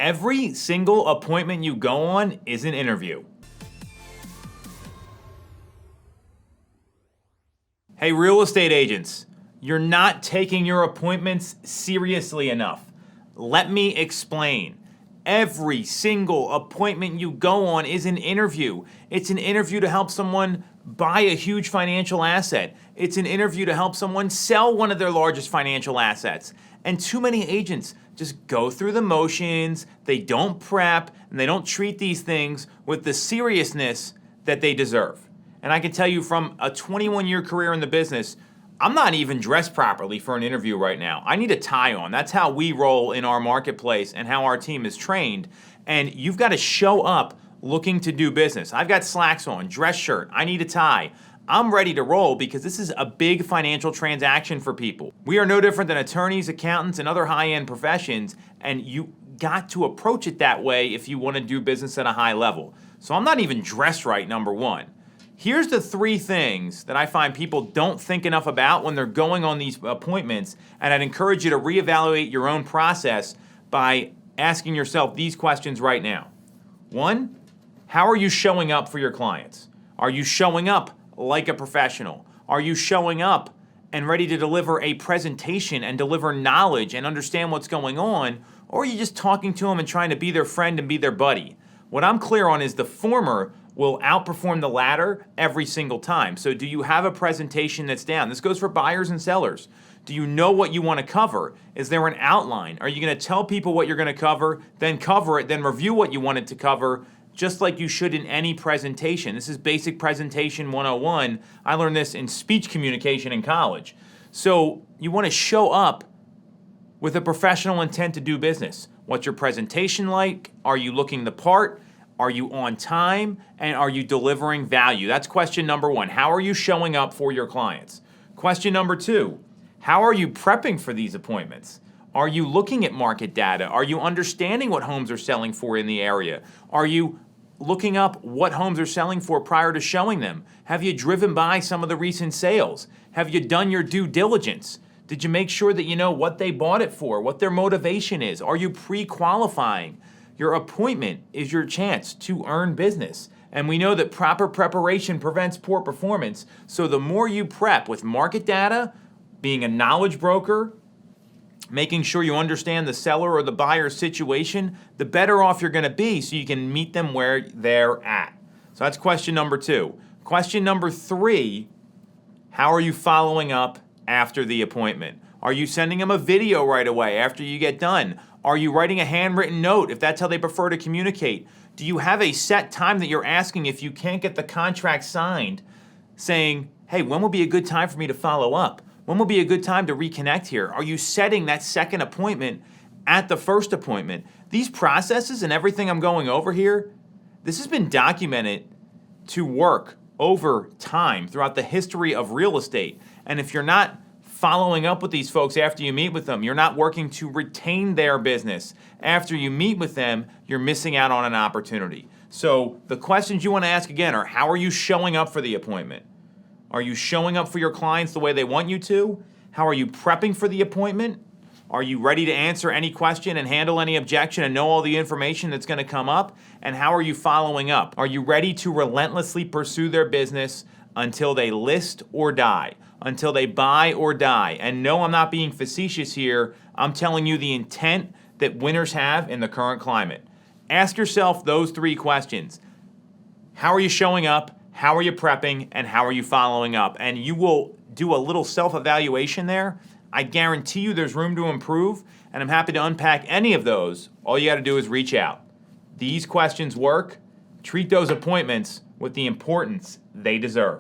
Every single appointment you go on is an interview. Hey, real estate agents, you're not taking your appointments seriously enough. Let me explain. Every single appointment you go on is an interview. It's an interview to help someone buy a huge financial asset. It's an interview to help someone sell one of their largest financial assets. And too many agents just go through the motions, they don't prep, and they don't treat these things with the seriousness that they deserve. And I can tell you from a 21-year career in the business, I'm not even dressed properly for an interview right now. I need a tie on. That's how we roll in our marketplace and how our team is trained. And you've got to show up looking to do business. I've got slacks on, dress shirt, I need a tie. I'm ready to roll because this is a big financial transaction for people. We are no different than attorneys, accountants, and other high-end professions, and you got to approach it that way if you want to do business at a high level. So I'm not even dressed right, number one. Here's the 3 things that I find people don't think enough about when they're going on these appointments, and I'd encourage you to reevaluate your own process by asking yourself these questions right now. 1, how are you showing up for your clients? Are you showing up like a professional? Are you showing up and ready to deliver a presentation and deliver knowledge and understand what's going on? Or are you just talking to them and trying to be their friend and be their buddy? What I'm clear on is the former will outperform the latter every single time. So do you have a presentation that's down? This goes for buyers and sellers. Do you know what you want to cover? Is there an outline? Are you going to tell people what you're going to cover it, then review what you wanted to cover, just like you should in any presentation? This is basic presentation 101. I learned this in speech communication in college. So you want to show up with a professional intent to do business. What's your presentation like? Are you looking the part? Are you on time? And are you delivering value? That's question number 1. How are you showing up for your clients? Question number 2, how are you prepping for these appointments? Are you looking at market data? Are you understanding what homes are selling for in the area? Are you looking up what homes are selling for prior to showing them? Have you driven by some of the recent sales? Have you done your due diligence? Did you make sure that you know what they bought it for, what their motivation is? Are you pre-qualifying? Your appointment is your chance to earn business. And we know that proper preparation prevents poor performance. So the more you prep with market data, being a knowledge broker, making sure you understand the seller or the buyer's situation, the better off you're going to be so you can meet them where they're at. So that's question number 2. Question number 3, how are you following up after the appointment? Are you sending them a video right away after you get done? Are you writing a handwritten note if that's how they prefer to communicate? Do you have a set time that you're asking if you can't get the contract signed, saying, hey, when will be a good time for me to follow up? When will be a good time to reconnect here? Are you setting that second appointment at the first appointment? These processes and everything I'm going over here, this has been documented to work over time throughout the history of real estate. And if you're not following up with these folks after you meet with them, you're not working to retain their business after you meet with them, you're missing out on an opportunity. So the questions you want to ask again are, how are you showing up for the appointment? Are you showing up for your clients the way they want you to? How are you prepping for the appointment? Are you ready to answer any question and handle any objection and know all the information that's going to come up? And how are you following up? Are you ready to relentlessly pursue their business until they list or die, until they buy or die? And no, I'm not being facetious here. I'm telling you the intent that winners have in the current climate. Ask yourself those 3 questions. How are you showing up? How are you prepping? And how are you following up? And you will do a little self-evaluation there. I guarantee you there's room to improve, and I'm happy to unpack any of those. All you got to do is reach out. These questions work. Treat those appointments with the importance they deserve.